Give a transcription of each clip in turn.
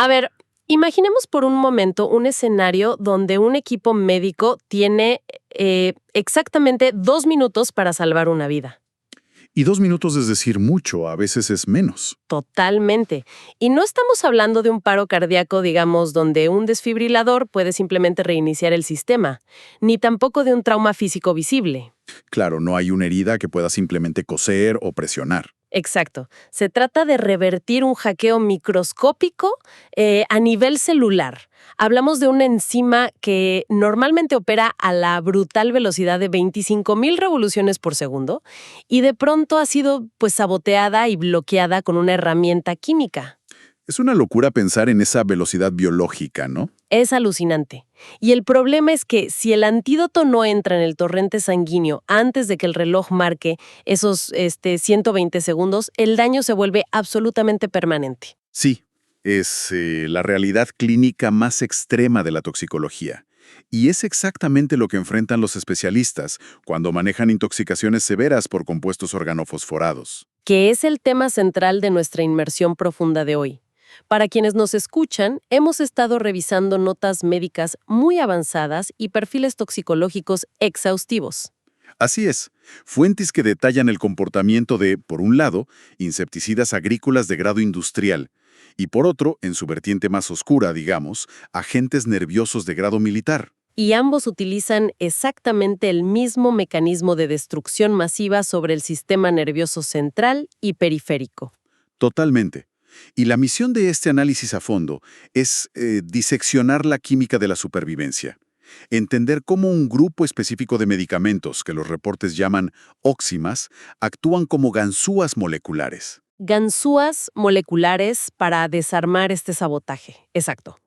A ver, imaginemos por un momento un escenario donde un equipo médico tiene exactamente 2 minutos para salvar una vida. Y 2 minutos es decir mucho, a veces es menos. Totalmente. Y no estamos hablando de un paro cardíaco, digamos, donde un desfibrilador puede simplemente reiniciar el sistema, ni tampoco de un trauma físico visible. Claro, no hay una herida que pueda simplemente coser o presionar. Exacto. Se trata de revertir un hackeo microscópico a nivel celular. Hablamos de una enzima que normalmente opera a la brutal velocidad de 25,000 revoluciones por segundo y de pronto ha sido pues saboteada y bloqueada con una herramienta química. Es una locura pensar en esa velocidad biológica, ¿no? Es alucinante. Y el problema es que si el antídoto no entra en el torrente sanguíneo antes de que el reloj marque esos 120 segundos, el daño se vuelve absolutamente permanente. Sí, es la realidad clínica más extrema de la toxicología. Y es exactamente lo que enfrentan los especialistas cuando manejan intoxicaciones severas por compuestos organofosforados. Que es el tema central de nuestra inmersión profunda de hoy. Para quienes nos escuchan, hemos estado revisando notas médicas muy avanzadas y perfiles toxicológicos exhaustivos. Así es, fuentes que detallan el comportamiento de, por un lado, insecticidas agrícolas de grado industrial, y por otro, en su vertiente más oscura, digamos, agentes nerviosos de grado militar. Y ambos utilizan exactamente el mismo mecanismo de destrucción masiva sobre el sistema nervioso central y periférico. Totalmente. Y la misión de este análisis a fondo es diseccionar la química de la supervivencia. Entender cómo un grupo específico de medicamentos, que los reportes llaman óximas, actúan como ganzúas moleculares. Ganzúas moleculares para desarmar este sabotaje. Exacto.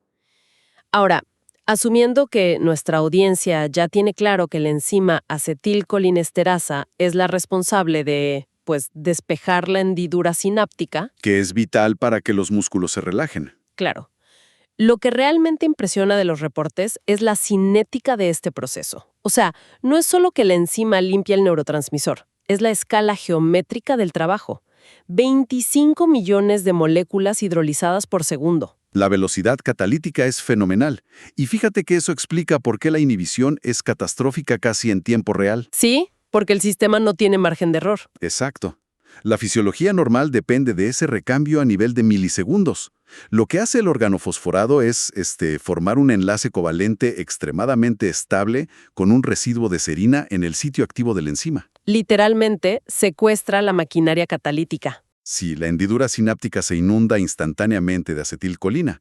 Ahora, asumiendo que nuestra audiencia ya tiene claro que la enzima acetilcolinesterasa es la responsable de, pues, despejar la hendidura sináptica, Que es vital para que los músculos se relajen. claro. Lo que realmente impresiona de los reportes es la cinética de este proceso. O sea, no es solo que la enzima limpia el neurotransmisor, es la escala geométrica del trabajo. 25 millones de moléculas hidrolizadas por segundo. La velocidad catalítica es fenomenal, y fíjate que eso explica por qué la inhibición es catastrófica casi en tiempo real. Sí, porque el sistema no tiene margen de error. Exacto. La fisiología normal depende de ese recambio a nivel de milisegundos. Lo que hace el organofosforado es formar un enlace covalente extremadamente estable con un residuo de serina en el sitio activo de la enzima. Literalmente secuestra la maquinaria catalítica. Si la hendidura sináptica se inunda instantáneamente de acetilcolina,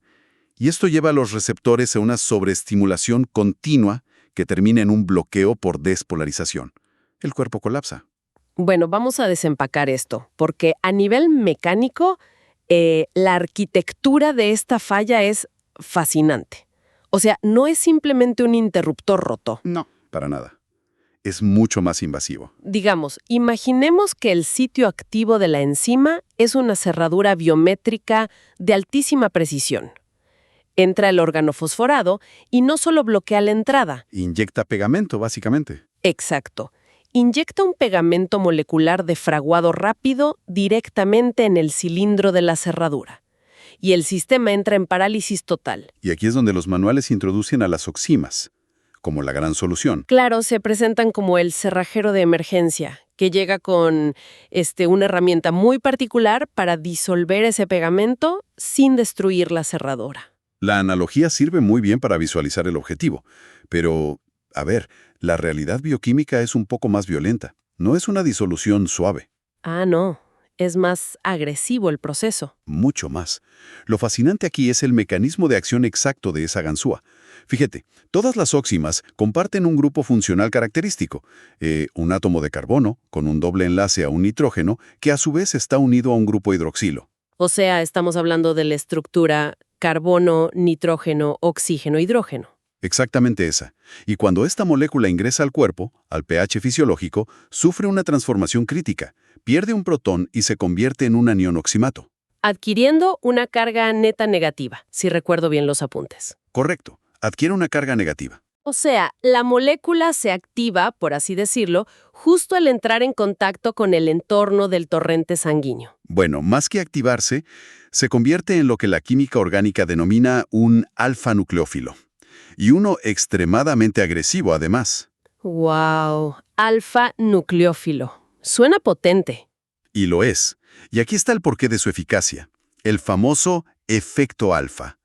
y esto lleva a los receptores a una sobreestimulación continua que termina en un bloqueo por despolarización. El cuerpo colapsa. Bueno, vamos a desempacar esto, porque a nivel mecánico, la arquitectura de esta falla es fascinante. O sea, no es simplemente un interruptor roto. No, para nada. Es mucho más invasivo. Digamos, imaginemos que el sitio activo de la enzima es una cerradura biométrica de altísima precisión. Entra el órgano fosforado y no solo bloquea la entrada. Inyecta pegamento, básicamente. Exacto. Inyecta un pegamento molecular de fraguado rápido directamente en el cilindro de la cerradura. Y el sistema entra en parálisis total. Y aquí es donde los manuales introducen a las oximas, como la gran solución. Claro, se presentan como el cerrajero de emergencia, que llega con una herramienta muy particular para disolver ese pegamento sin destruir la cerradura. La analogía sirve muy bien para visualizar el objetivo, pero, a ver, la realidad bioquímica es un poco más violenta. No es una disolución suave. Ah, no. Es más agresivo el proceso. Mucho más. Lo fascinante aquí es el mecanismo de acción exacto de esa ganzúa. Fíjate, todas las óximas comparten un grupo funcional característico, un átomo de carbono con un doble enlace a un nitrógeno que a su vez está unido a un grupo hidroxilo. O sea, estamos hablando de la estructura carbono, nitrógeno, oxígeno, hidrógeno. Exactamente esa. Y cuando esta molécula ingresa al cuerpo, al pH fisiológico, sufre una transformación crítica, pierde un protón y se convierte en un anión oximato. Adquiriendo una carga neta negativa, si recuerdo bien los apuntes. Correcto. Adquiere una carga negativa. O sea, la molécula se activa, por así decirlo, justo al entrar en contacto con el entorno del torrente sanguíneo. Bueno, más que activarse, Se convierte en lo que la química orgánica denomina un alfa-nucleófilo. Y uno extremadamente agresivo, además. ¡Wow! Alfa-nucleófilo. Suena potente. Y lo es. Y aquí está el porqué de su eficacia. El famoso efecto alfa.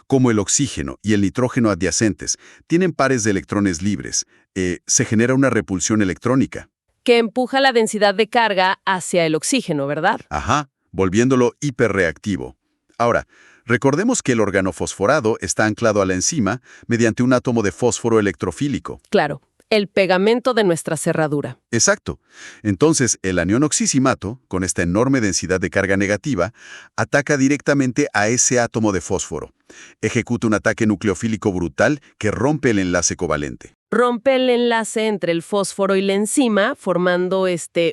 Como el oxígeno y el nitrógeno adyacentes tienen pares de electrones libres, se genera una repulsión electrónica. Que empuja la densidad de carga hacia el oxígeno, ¿verdad? Ajá, volviéndolo hiperreactivo. Ahora, recordemos que el organofosforado está anclado a la enzima mediante un átomo de fósforo electrofílico. Claro, el pegamento de nuestra cerradura. Exacto. Entonces, el anión oxisimato, con esta enorme densidad de carga negativa, ataca directamente a ese átomo de fósforo. Ejecuta un ataque nucleofílico brutal que rompe el enlace covalente. Rompe el enlace entre el fósforo y la enzima, formando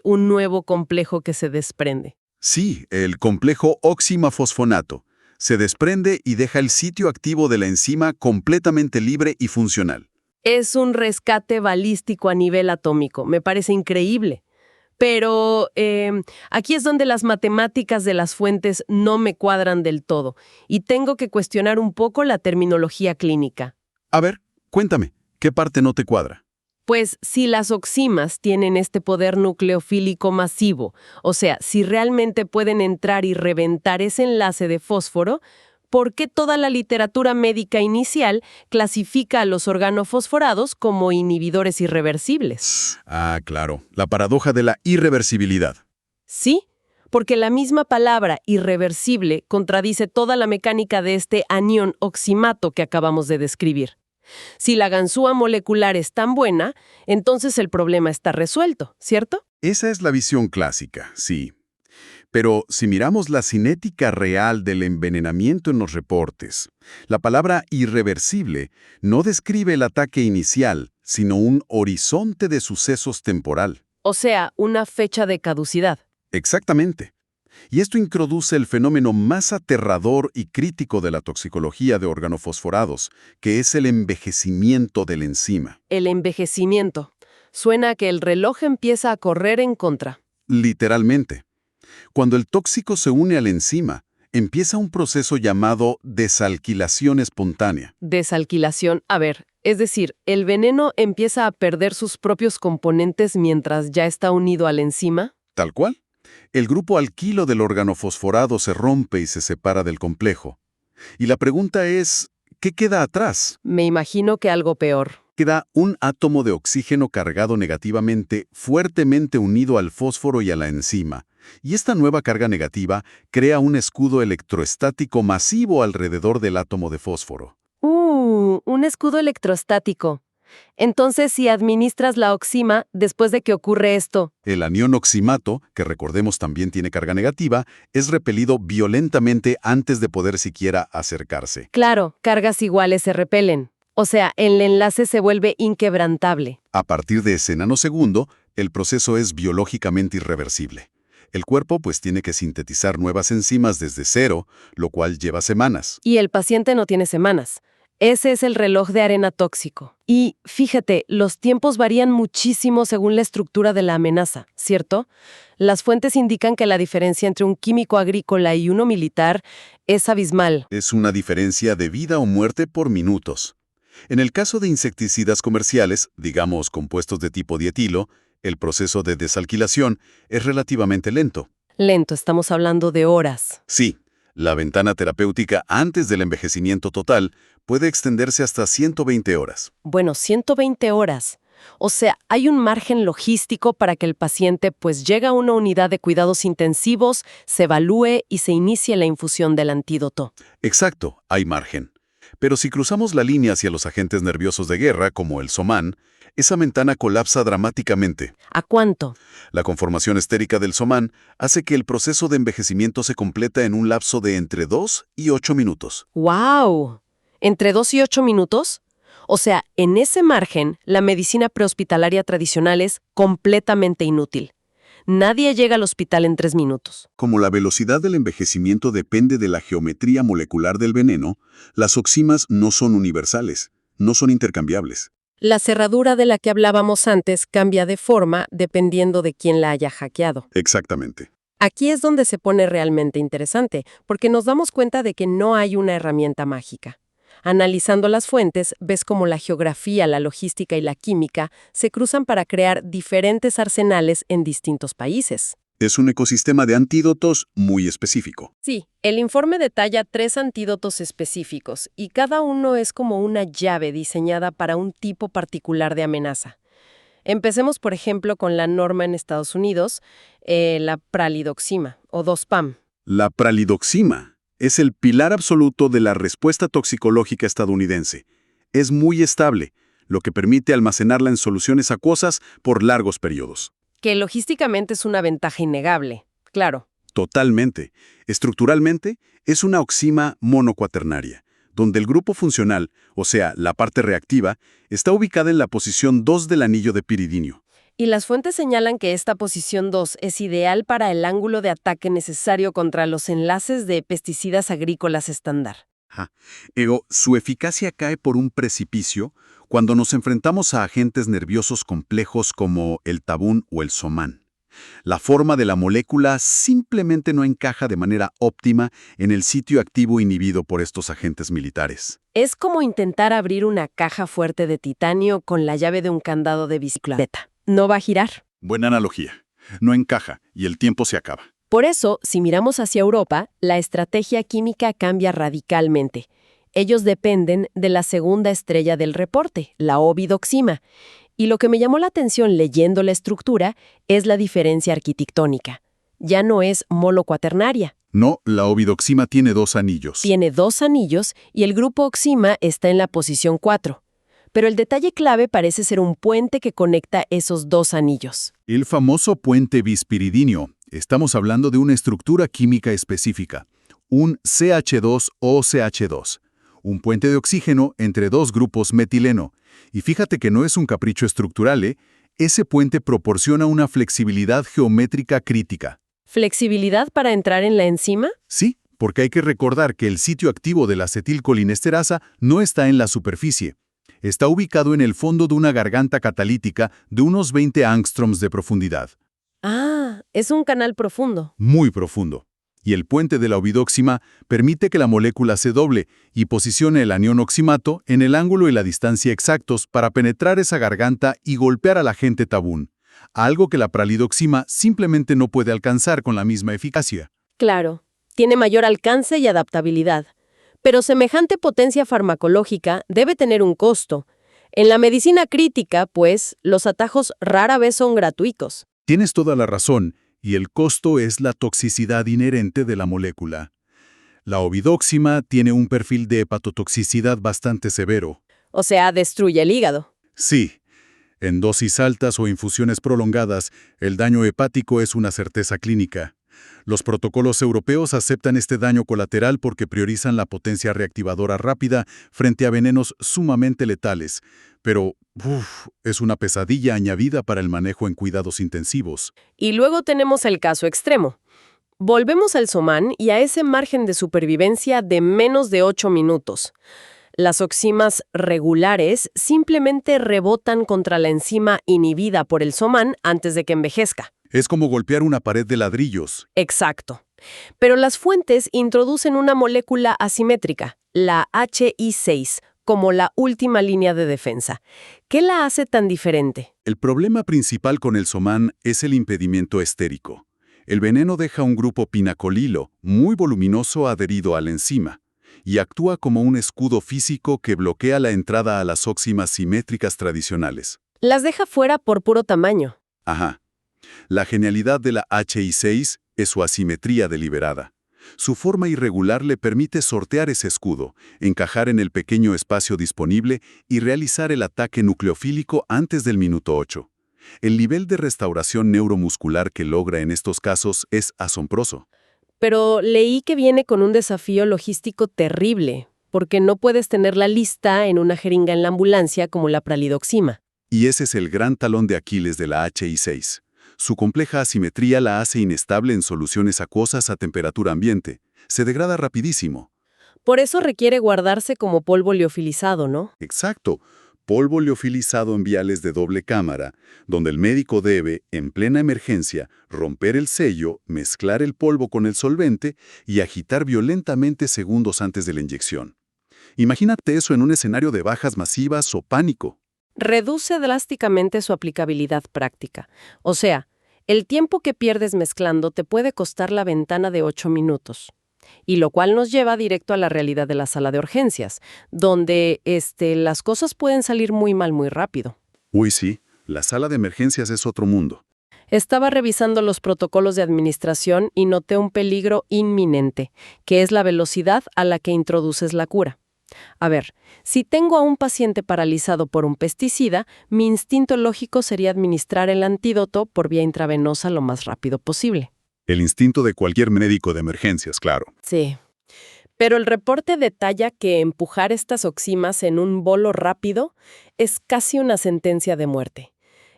un nuevo complejo que se desprende. Sí, el complejo oximafosfonato. Se desprende y deja el sitio activo de la enzima completamente libre y funcional. Es un rescate balístico a nivel atómico. Me parece increíble. Pero aquí es donde las matemáticas de las fuentes no me cuadran del todo. Y tengo que cuestionar un poco la terminología clínica. A ver, cuéntame, ¿qué parte no te cuadra? Pues si las oximas tienen este poder nucleofílico masivo, o sea, si realmente pueden entrar y reventar ese enlace de fósforo, ¿por qué toda la literatura médica inicial clasifica a los organofosforados como inhibidores irreversibles? Ah, claro, la paradoja de la irreversibilidad. Sí, porque la misma palabra irreversible contradice toda la mecánica de este anión oximato que acabamos de describir. Si la ganzúa molecular es tan buena, entonces el problema está resuelto, ¿cierto? Esa es la visión clásica, sí. Pero si miramos la cinética real del envenenamiento en los reportes, la palabra irreversible no describe el ataque inicial, sino un horizonte de sucesos temporal. O sea, una fecha de caducidad. Exactamente. Y esto introduce el fenómeno más aterrador y crítico de la toxicología de organofosforados, que es el envejecimiento de la enzima. El envejecimiento. Suena a que el reloj empieza a correr en contra. Literalmente. Cuando el tóxico se une a la enzima, empieza un proceso llamado desalquilación espontánea. Desalquilación. A ver, es decir, ¿el veneno empieza a perder sus propios componentes mientras ya está unido a la enzima? Tal cual. El grupo alquilo del organofosforado se rompe y se separa del complejo. Y la pregunta es, ¿qué queda atrás? Me imagino que algo peor. Queda un átomo de oxígeno cargado negativamente, fuertemente unido al fósforo y a la enzima. Y esta nueva carga negativa crea un escudo electroestático masivo alrededor del átomo de fósforo. Un escudo electrostático. Entonces, si administras la oxima después de que ocurre esto, El anión oximato, que recordemos también tiene carga negativa, es repelido violentamente antes de poder siquiera acercarse. claro, cargas iguales se repelen. O sea, el enlace se vuelve inquebrantable. A partir de ese nanosegundo, el proceso es biológicamente irreversible. El cuerpo pues tiene que sintetizar nuevas enzimas desde cero, lo cual lleva semanas. Y el paciente no tiene semanas. Ese es el reloj de arena tóxico. Y fíjate, los tiempos varían muchísimo según la estructura de la amenaza, ¿cierto? Las fuentes indican que la diferencia entre un químico agrícola y uno militar es abismal. Es una diferencia de vida o muerte por minutos. En el caso de insecticidas comerciales, digamos compuestos de tipo dietilo, el proceso de desalquilación es relativamente lento. Lento, estamos hablando de horas. Sí, la ventana terapéutica antes del envejecimiento total puede extenderse hasta 120 horas. Bueno, 120 horas. O sea, hay un margen logístico para que el paciente pues llegue a una unidad de cuidados intensivos, se evalúe y se inicie la infusión del antídoto. Exacto, hay margen. Pero si cruzamos la línea hacia los agentes nerviosos de guerra, como el SOMAN, esa ventana colapsa dramáticamente. ¿A cuánto? La conformación estérica del SOMAN hace que el proceso de envejecimiento se completa en un lapso de entre 2 y 8 minutos. ¡Wow! ¿Entre 2 y 8 minutos? O sea, en ese margen, la medicina prehospitalaria tradicional es completamente inútil. Nadie llega al hospital en 3 minutos. Como la velocidad del envejecimiento depende de la geometría molecular del veneno, las oximas no son universales, no son intercambiables. La cerradura de la que hablábamos antes cambia de forma dependiendo de quién la haya hackeado. Exactamente. Aquí es donde se pone realmente interesante, porque nos damos cuenta de que no hay una herramienta mágica. Analizando las fuentes, ves cómo la geografía, la logística y la química se cruzan para crear diferentes arsenales en distintos países. Es un ecosistema de antídotos muy específico. Sí, el informe detalla 3 antídotos específicos y cada uno es como una llave diseñada para un tipo particular de amenaza. Empecemos, por ejemplo, con la norma en Estados Unidos, la pralidoxima o 2-PAM. La pralidoxima es el pilar absoluto de la respuesta toxicológica estadounidense. Es muy estable, lo que permite almacenarla en soluciones acuosas por largos periodos. Que logísticamente es una ventaja innegable, claro. Totalmente. Estructuralmente, es una oxima monocuaternaria, donde el grupo funcional, o sea, la parte reactiva, está ubicada en la posición 2 del anillo de piridinio. Y las fuentes señalan que esta posición 2 es ideal para el ángulo de ataque necesario contra los enlaces de pesticidas agrícolas estándar. Su eficacia cae por un precipicio cuando nos enfrentamos a agentes nerviosos complejos como el tabún o el somán. La forma de la molécula simplemente no encaja de manera óptima en el sitio activo inhibido por estos agentes militares. Es como intentar abrir una caja fuerte de titanio con la llave de un candado de bicicleta. No va a girar. Buena analogía. No encaja y el tiempo se acaba. Por eso, si miramos hacia Europa, la estrategia química cambia radicalmente. Ellos dependen de la segunda estrella del reporte, la ovidoxima. Y lo que me llamó la atención leyendo la estructura es la diferencia arquitectónica. Ya no es molocuaternaria. No, la ovidoxima tiene 2 anillos. Tiene 2 anillos y el grupo oxima está en la posición 4. Pero el detalle clave parece ser un puente que conecta esos 2 anillos. El famoso puente bispiridinio. Estamos hablando de una estructura química específica, un CH2OCH2, un puente de oxígeno entre 2 grupos metileno. Y fíjate que no es un capricho estructural, Ese puente proporciona una flexibilidad geométrica crítica. ¿Flexibilidad para entrar en la enzima? Sí, porque hay que recordar que el sitio activo de la acetilcolinesterasa no está en la superficie. Está ubicado en el fondo de una garganta catalítica de unos 20 angstroms de profundidad. Ah, es un canal profundo. Muy profundo. Y el puente de la ovidoxima permite que la molécula se doble y posicione el anión oximato en el ángulo y la distancia exactos para penetrar esa garganta y golpear al agente tabún, algo que la pralidoxima simplemente no puede alcanzar con la misma eficacia. Claro, tiene mayor alcance y adaptabilidad. Pero semejante potencia farmacológica debe tener un costo. En la medicina crítica, pues, los atajos rara vez son gratuitos. Tienes toda la razón, y el costo es la toxicidad inherente de la molécula. La ovidoxima tiene un perfil de hepatotoxicidad bastante severo. O sea, destruye el hígado. Sí, en dosis altas o infusiones prolongadas, el daño hepático es una certeza clínica. Los protocolos europeos aceptan este daño colateral porque priorizan la potencia reactivadora rápida frente a venenos sumamente letales. Pero, es una pesadilla añadida para el manejo en cuidados intensivos. Y luego tenemos el caso extremo. Volvemos al Somán y a ese margen de supervivencia de menos de 8 minutos. Las oximas regulares simplemente rebotan contra la enzima inhibida por el Somán antes de que envejezca. Es como golpear una pared de ladrillos. Exacto. Pero las fuentes introducen una molécula asimétrica, la HI6, como la última línea de defensa. ¿Qué la hace tan diferente? El problema principal con el Somán es el impedimento estérico. El veneno deja un grupo pinacolilo muy voluminoso adherido a la enzima y actúa como un escudo físico que bloquea la entrada a las oximas simétricas tradicionales. Las deja fuera por puro tamaño. Ajá. La genialidad de la HI6 es su asimetría deliberada. Su forma irregular le permite sortear ese escudo, encajar en el pequeño espacio disponible y realizar el ataque nucleofílico antes del minuto 8. El nivel de restauración neuromuscular que logra en estos casos es asombroso. Pero leí que viene con un desafío logístico terrible, porque no puedes tenerla lista en una jeringa en la ambulancia como la pralidoxima. Y ese es el gran talón de Aquiles de la HI6. Su compleja asimetría la hace inestable en soluciones acuosas a temperatura ambiente. Se degrada rapidísimo. Por eso requiere guardarse como polvo liofilizado, ¿no? Exacto. polvo liofilizado en viales de doble cámara, donde el médico debe, en plena emergencia, romper el sello, mezclar el polvo con el solvente y agitar violentamente segundos antes de la inyección. Imagínate eso en un escenario de bajas masivas o pánico. Reduce drásticamente su aplicabilidad práctica. O sea, el tiempo que pierdes mezclando te puede costar la ventana de 8 minutos. Y lo cual nos lleva directo a la realidad de la sala de urgencias, donde las cosas pueden salir muy mal muy rápido. Uy, sí, la sala de emergencias es otro mundo. Estaba revisando los protocolos de administración y noté un peligro inminente, que es la velocidad a la que introduces la cura. A ver, si tengo a un paciente paralizado por un pesticida, mi instinto lógico sería administrar el antídoto por vía intravenosa lo más rápido posible. El instinto de cualquier médico de emergencias, claro. Sí. Pero el reporte detalla que empujar estas oximas en un bolo rápido es casi una sentencia de muerte.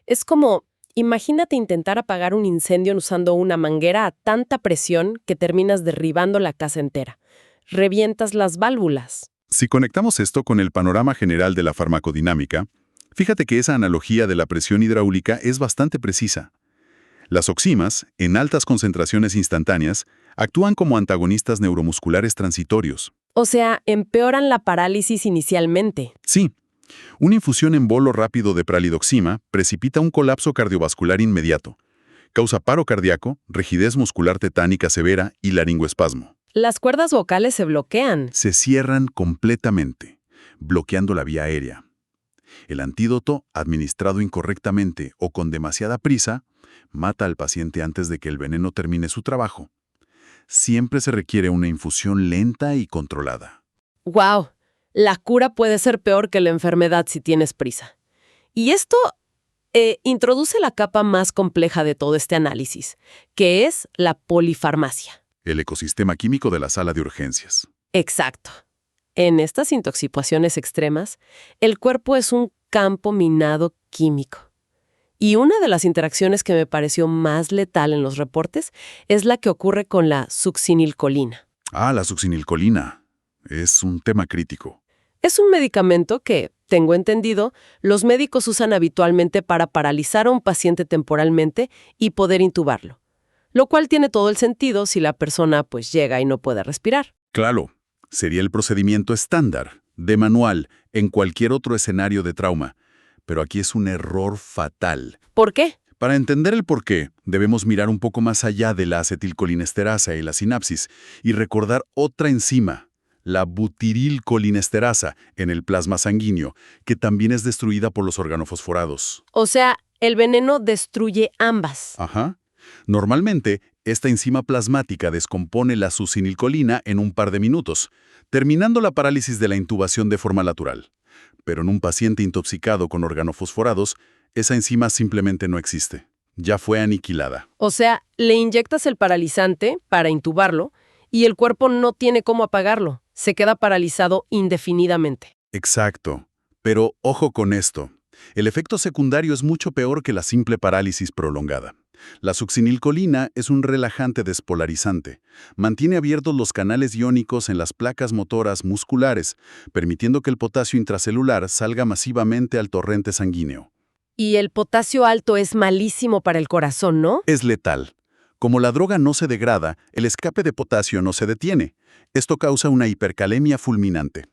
Es como, imagínate intentar apagar un incendio usando una manguera a tanta presión que terminas derribando la casa entera. Revientas las válvulas. Si conectamos esto con el panorama general de la farmacodinámica, fíjate que esa analogía de la presión hidráulica es bastante precisa. Las oximas, en altas concentraciones instantáneas, actúan como antagonistas neuromusculares transitorios. O sea, empeoran la parálisis inicialmente. Sí, una infusión en bolo rápido de pralidoxima precipita un colapso cardiovascular inmediato. Causa paro cardíaco, rigidez muscular tetánica severa y laringoespasmo. Las cuerdas vocales se bloquean. Se cierran completamente, bloqueando la vía aérea. El antídoto, administrado incorrectamente o con demasiada prisa, mata al paciente antes de que el veneno termine su trabajo. Siempre se requiere una infusión lenta y controlada. ¡Wow! La cura puede ser peor que la enfermedad si tienes prisa. Y esto introduce la capa más compleja de todo este análisis, que es la polifarmacia. El ecosistema químico de la sala de urgencias. Exacto. En estas intoxicaciones extremas, el cuerpo es un campo minado químico. Y una de las interacciones que me pareció más letal en los reportes es la que ocurre con la succinilcolina. Ah, la succinilcolina. Es un tema crítico. Es un medicamento que, tengo entendido, los médicos usan habitualmente para paralizar a un paciente temporalmente y poder intubarlo. Lo cual tiene todo el sentido si la persona pues llega y no puede respirar. Claro, sería el procedimiento estándar, de manual, en cualquier otro escenario de trauma. Pero aquí es un error fatal. ¿Por qué? Para entender el porqué, debemos mirar un poco más allá de la acetilcolinesterasa y la sinapsis y recordar otra enzima, la butirilcolinesterasa, en el plasma sanguíneo, que también es destruida por los organofosforados. O sea, el veneno destruye ambas. Ajá. Normalmente, esta enzima plasmática descompone la succinilcolina en un par de minutos, terminando la parálisis de la intubación de forma natural. Pero en un paciente intoxicado con organofosforados, esa enzima simplemente no existe. Ya fue aniquilada. O sea, le inyectas el paralizante para intubarlo y el cuerpo no tiene cómo apagarlo. Se queda paralizado indefinidamente. Exacto. Pero ojo con esto. El efecto secundario es mucho peor que la simple parálisis prolongada. La succinilcolina es un relajante despolarizante. Mantiene abiertos los canales iónicos en las placas motoras musculares, permitiendo que el potasio intracelular salga masivamente al torrente sanguíneo. Y el potasio alto es malísimo para el corazón, ¿no? Es letal. Como la droga no se degrada, el escape de potasio no se detiene. Esto causa una hipercalemia fulminante.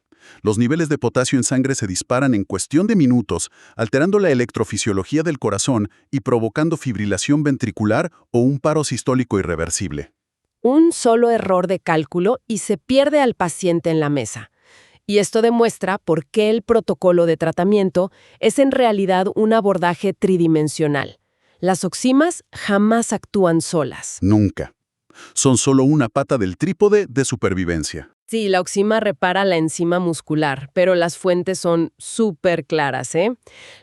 Los niveles de potasio en sangre se disparan en cuestión de minutos, alterando la electrofisiología del corazón y provocando fibrilación ventricular o un paro sistólico irreversible. Un solo error de cálculo y se pierde al paciente en la mesa. Y esto demuestra por qué el protocolo de tratamiento es en realidad un abordaje tridimensional. Las oximas jamás actúan solas. Nunca. Son solo una pata del trípode de supervivencia. Sí, la oxima repara la enzima muscular, pero las fuentes son súper claras, ¿eh?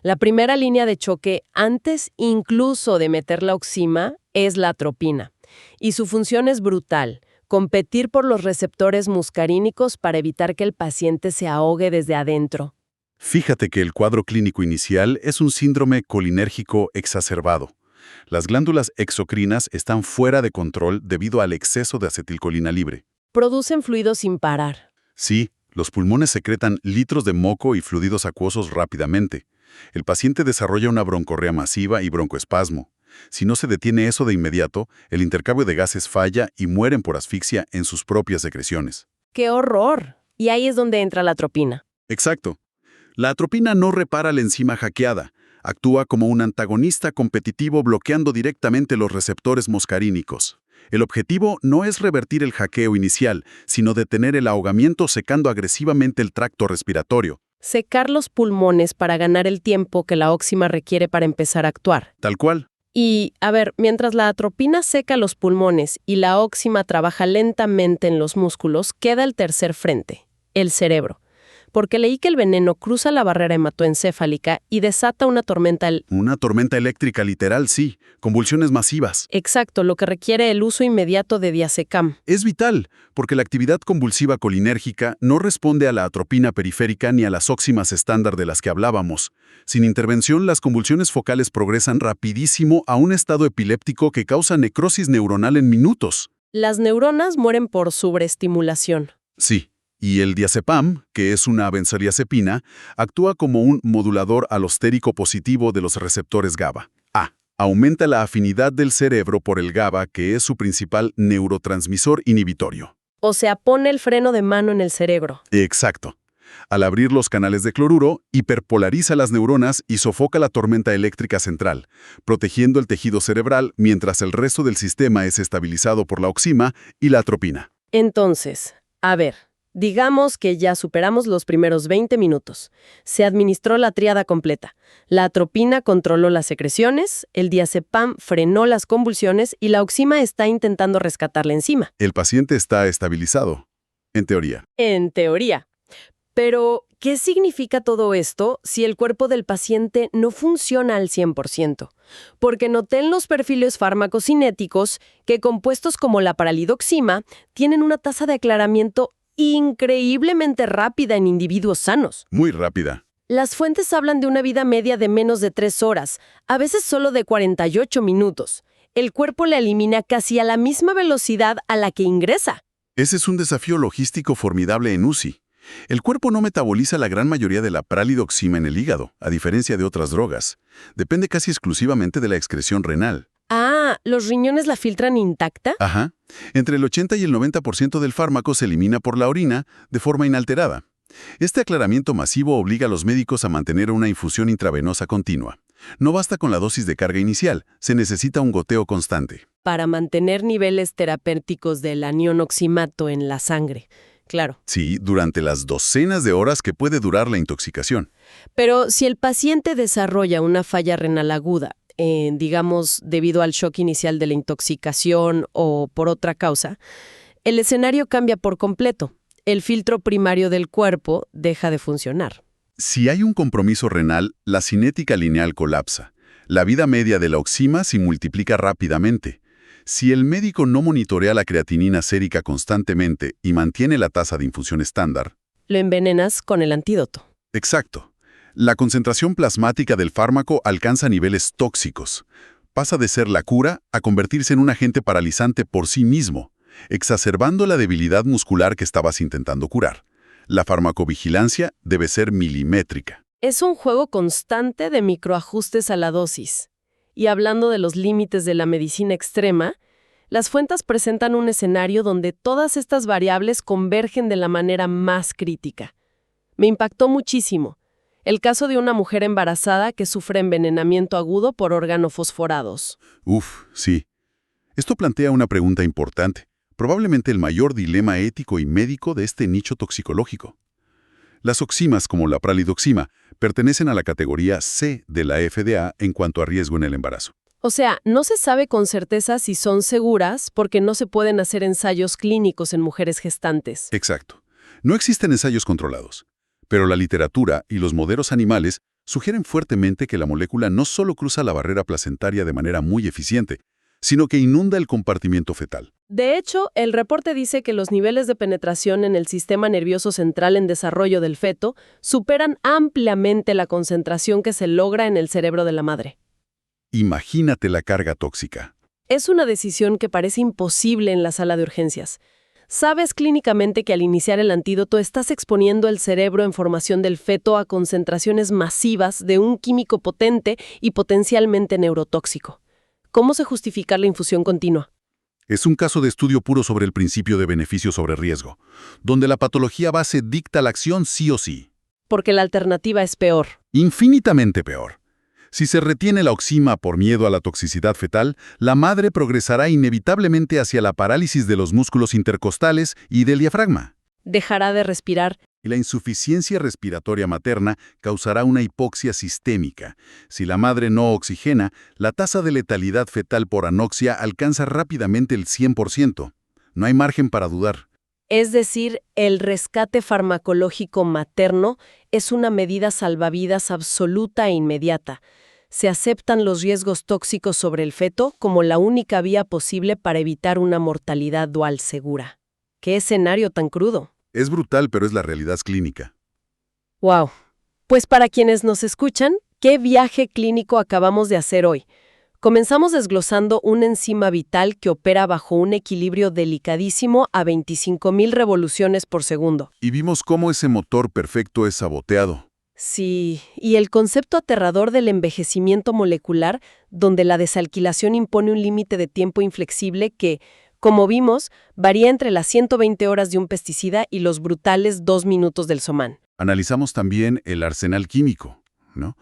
La primera línea de choque, antes incluso de meter la oxima, es la atropina. Y su función es brutal, competir por los receptores muscarínicos para evitar que el paciente se ahogue desde adentro. Fíjate que el cuadro clínico inicial es un síndrome colinérgico exacerbado. Las glándulas exocrinas están fuera de control debido al exceso de acetilcolina libre. Producen fluido sin parar. Sí, Los pulmones secretan litros de moco y fluidos acuosos rápidamente. El paciente desarrolla una broncorrea masiva y broncoespasmo. Si no se detiene eso de inmediato, el intercambio de gases falla y mueren por asfixia en sus propias secreciones. ¡Qué horror! Y ahí es donde entra la atropina. Exacto. La atropina no repara la enzima hackeada. Actúa como un antagonista competitivo bloqueando directamente los receptores muscarínicos. El objetivo no es revertir el hackeo inicial, sino detener el ahogamiento secando agresivamente el tracto respiratorio. Secar los pulmones para ganar el tiempo que la óxima requiere para empezar a actuar. Tal cual. Y, a ver, mientras la atropina seca los pulmones y la óxima trabaja lentamente en los músculos, queda el tercer frente, el cerebro. Porque leí que el veneno cruza la barrera hematoencéfalica y desata una tormenta. Una tormenta eléctrica literal, sí. Convulsiones masivas. Exacto, lo que requiere el uso inmediato de diazepam. Es vital, porque la actividad convulsiva colinérgica no responde a la atropina periférica ni a las óximas estándar de las que hablábamos. Sin intervención, las convulsiones focales progresan rapidísimo a un estado epiléptico que causa necrosis neuronal en minutos. Las neuronas mueren por sobreestimulación. Sí. Y el diazepam, que es una benzodiazepina, actúa como un modulador alostérico positivo de los receptores GABA. Aumenta la afinidad del cerebro por el GABA, que es su principal neurotransmisor inhibitorio. O sea, pone el freno de mano en el cerebro. Exacto. Al abrir los canales de cloruro, hiperpolariza las neuronas y sofoca la tormenta eléctrica central, protegiendo el tejido cerebral mientras el resto del sistema es estabilizado por la oxima y la atropina. Entonces, a ver. Digamos que ya superamos los primeros 20 minutos. Se administró la tríada completa. La atropina controló las secreciones, el diazepam frenó las convulsiones y la oxima está intentando rescatar la enzima. El paciente está estabilizado, en teoría. En teoría. Pero, ¿qué significa todo esto si el cuerpo del paciente no funciona al 100%? Porque noté en los perfiles farmacocinéticos que compuestos como la paralidoxima tienen una tasa de aclaramiento increíblemente rápida en individuos sanos. Muy rápida. Las fuentes hablan de una vida media de menos de 3 horas, a veces solo de 48 minutos. El cuerpo la elimina casi a la misma velocidad a la que ingresa. Ese es un desafío logístico formidable en UCI. El cuerpo no metaboliza la gran mayoría de la pralidoxima en el hígado, a diferencia de otras drogas. Depende casi exclusivamente de la excreción renal. ¿Los riñones la filtran intacta? Ajá. Entre el 80 y el 90% del fármaco se elimina por la orina de forma inalterada. Este aclaramiento masivo obliga a los médicos a mantener una infusión intravenosa continua. No basta con la dosis de carga inicial, se necesita un goteo constante. Para mantener niveles terapéuticos del anión oximato en la sangre. Claro. Sí, durante las docenas de horas que puede durar la intoxicación. Pero si el paciente desarrolla una falla renal aguda, digamos, debido al shock inicial de la intoxicación o por otra causa, el escenario cambia por completo. El filtro primario del cuerpo deja de funcionar. Si hay un compromiso renal, la cinética lineal colapsa. La vida media de la oxima se multiplica rápidamente. Si el médico no monitorea la creatinina sérica constantemente y mantiene la tasa de infusión estándar, lo envenenas con el antídoto. Exacto. La concentración plasmática del fármaco alcanza niveles tóxicos. Pasa de ser la cura a convertirse en un agente paralizante por sí mismo, exacerbando la debilidad muscular que estabas intentando curar. La farmacovigilancia debe ser milimétrica. Es un juego constante de microajustes a la dosis. Y hablando de los límites de la medicina extrema, las fuentes presentan un escenario donde todas estas variables convergen de la manera más crítica. Me impactó muchísimo. El caso de una mujer embarazada que sufre envenenamiento agudo por organofosforados. Sí. Esto plantea una pregunta importante, probablemente el mayor dilema ético y médico de este nicho toxicológico. Las oximas, como la pralidoxima, pertenecen a la categoría C de la FDA en cuanto a riesgo en el embarazo. O sea, no se sabe con certeza si son seguras porque no se pueden hacer ensayos clínicos en mujeres gestantes. Exacto. No existen ensayos controlados. Pero la literatura y los modelos animales sugieren fuertemente que la molécula no solo cruza la barrera placentaria de manera muy eficiente, sino que inunda el compartimiento fetal. De hecho, el reporte dice que los niveles de penetración en el sistema nervioso central en desarrollo del feto superan ampliamente la concentración que se logra en el cerebro de la madre. Imagínate la carga tóxica. Es una decisión que parece imposible en la sala de urgencias. Sabes clínicamente que al iniciar el antídoto estás exponiendo el cerebro en formación del feto a concentraciones masivas de un químico potente y potencialmente neurotóxico. ¿Cómo se justifica la infusión continua? Es un caso de estudio puro sobre el principio de beneficio sobre riesgo, donde la patología base dicta la acción sí o sí. Porque la alternativa es peor. Infinitamente peor. Si se retiene la oxima por miedo a la toxicidad fetal, la madre progresará inevitablemente hacia la parálisis de los músculos intercostales y del diafragma. Dejará de respirar. Y la insuficiencia respiratoria materna causará una hipoxia sistémica. Si la madre no oxigena, la tasa de letalidad fetal por anoxia alcanza rápidamente el 100%. No hay margen para dudar. Es decir, el rescate farmacológico materno es una medida salvavidas absoluta e inmediata. Se aceptan los riesgos tóxicos sobre el feto como la única vía posible para evitar una mortalidad dual segura. ¡Qué escenario tan crudo! Es brutal, pero es la realidad clínica. ¡Wow! Pues para quienes nos escuchan, ¿qué viaje clínico acabamos de hacer hoy? Comenzamos desglosando una enzima vital que opera bajo un equilibrio delicadísimo a 25.000 revoluciones por segundo. Y vimos cómo ese motor perfecto es saboteado. Sí, y el concepto aterrador del envejecimiento molecular, donde la desalquilación impone un límite de tiempo inflexible que, como vimos, varía entre las 120 horas de un pesticida y los brutales 2 minutos del Soman. Analizamos también el arsenal químico, ¿no?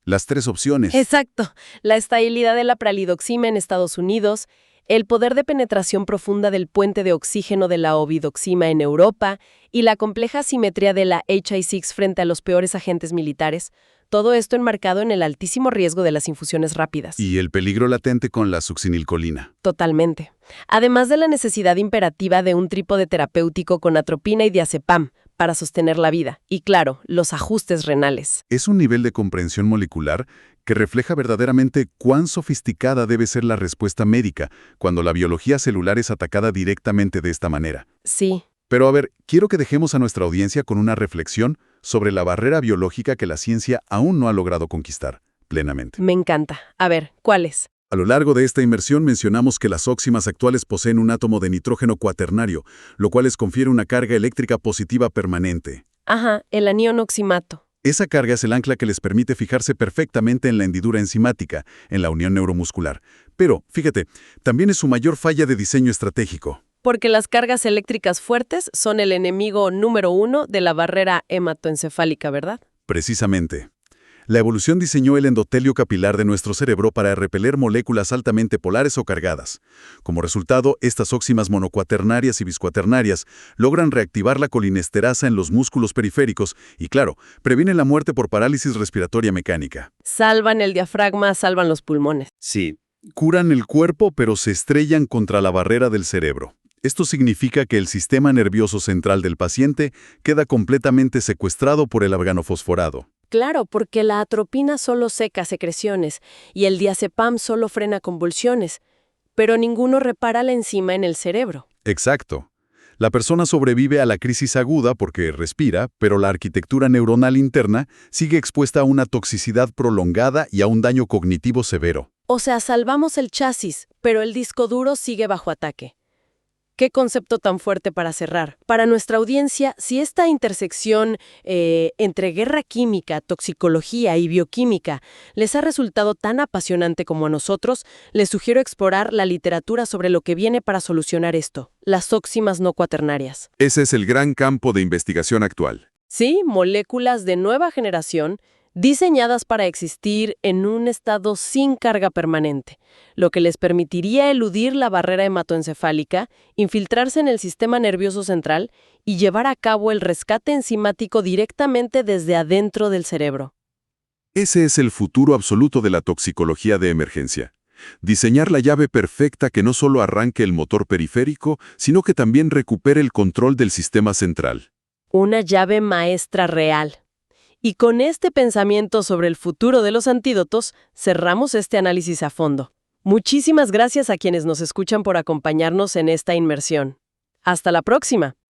Las 3 opciones. Exacto. La estabilidad de la pralidoxima en Estados Unidos, el poder de penetración profunda del puente de oxígeno de la ovidoxima en Europa y la compleja simetría de la HI6 frente a los peores agentes militares, todo esto enmarcado en el altísimo riesgo de las infusiones rápidas. Y el peligro latente con la succinilcolina. Totalmente. Además de la necesidad imperativa de un trípode terapéutico con atropina y diazepam para sostener la vida. Y claro, los ajustes renales. Es un nivel de comprensión molecular que refleja verdaderamente cuán sofisticada debe ser la respuesta médica cuando la biología celular es atacada directamente de esta manera. Sí. Pero a ver, quiero que dejemos a nuestra audiencia con una reflexión sobre la barrera biológica que la ciencia aún no ha logrado conquistar plenamente. Me encanta. A ver, ¿cuáles? A lo largo de esta inmersión mencionamos que las óximas actuales poseen un átomo de nitrógeno cuaternario, lo cual les confiere una carga eléctrica positiva permanente. Ajá, el anión oximato. Esa carga es el ancla que les permite fijarse perfectamente en la hendidura enzimática, en la unión neuromuscular. Pero, fíjate, también es su mayor falla de diseño estratégico. Porque las cargas eléctricas fuertes son el enemigo número 1 de la barrera hematoencefálica, ¿verdad? Precisamente. La evolución diseñó el endotelio capilar de nuestro cerebro para repeler moléculas altamente polares o cargadas. Como resultado, estas óximas monocuaternarias y biscuaternarias logran reactivar la colinesterasa en los músculos periféricos y, claro, previenen la muerte por parálisis respiratoria mecánica. Salvan el diafragma, salvan los pulmones. Sí, curan el cuerpo, pero se estrellan contra la barrera del cerebro. Esto significa que el sistema nervioso central del paciente queda completamente secuestrado por el organofosforado. Claro, porque la atropina solo seca secreciones y el diazepam solo frena convulsiones, pero ninguno repara la enzima en el cerebro. Exacto. La persona sobrevive a la crisis aguda porque respira, pero la arquitectura neuronal interna sigue expuesta a una toxicidad prolongada y a un daño cognitivo severo. O sea, salvamos el chasis, pero el disco duro sigue bajo ataque. ¿Qué concepto tan fuerte para cerrar? Para nuestra audiencia, si esta intersección entre guerra química, toxicología y bioquímica les ha resultado tan apasionante como a nosotros, les sugiero explorar la literatura sobre lo que viene para solucionar esto, las óximas no cuaternarias. Ese es el gran campo de investigación actual. Sí, moléculas de nueva generación diseñadas para existir en un estado sin carga permanente, lo que les permitiría eludir la barrera hematoencefálica, infiltrarse en el sistema nervioso central y llevar a cabo el rescate enzimático directamente desde adentro del cerebro. Ese es el futuro absoluto de la toxicología de emergencia. Diseñar la llave perfecta que no solo arranque el motor periférico, sino que también recupere el control del sistema central. Una llave maestra real. Y con este pensamiento sobre el futuro de los antídotos, cerramos este análisis a fondo. Muchísimas gracias a quienes nos escuchan por acompañarnos en esta inmersión. ¡Hasta la próxima!